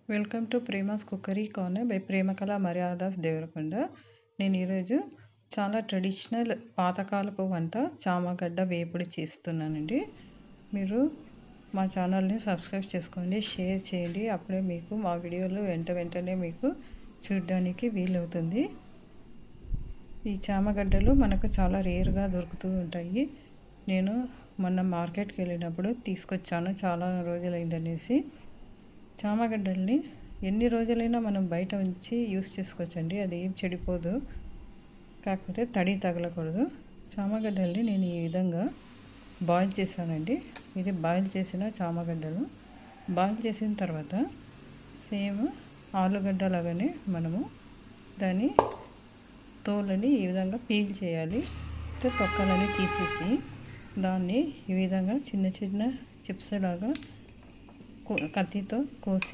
Welcome to Prema's cookery corner by Premakala Maryadas Devarakonda. నేను ఈరోజు చాలా ట్రెడిషనల్ పాతకాలపు వంట చామగడ్డ వేపుడు చేస్తున్నానండి. మీరు మా ఛానల్ని సబ్స్క్రైబ్ చేసుకోండి, షేర్ చేయండి. అప్పుడే మీకు మా వీడియోలు వెంటనే మీకు చూడడానికి వీలవుతుంది. ఈ చామగడ్డలు మనకు చాలా రేర్గా దొరుకుతూ ఉంటాయి. నేను మొన్న మార్కెట్కి వెళ్ళినప్పుడు తీసుకొచ్చాను, చాలా రోజులైందనేసి. చామగడ్డల్ని ఎన్ని రోజులైనా మనం బయట ఉంచి యూస్ చేసుకోవచ్చండి, అది ఏం చెడిపోదు. కాకపోతే తడి తగలకూడదు. చామగడ్డల్ని నేను ఈ విధంగా బాయిల్ చేశానండి. ఇది బాయిల్ చేసిన చామగడ్డలు. బాయిల్ చేసిన తర్వాత సేమ్ ఆలుగడ్డ లాగానే మనము దాని తోలని ఈ విధంగా పీల్ చేయాలి. తొక్కలని తీసేసి దాన్ని ఈ విధంగా చిన్న చిన్న చిప్స్ లాగా కత్తితో కోసి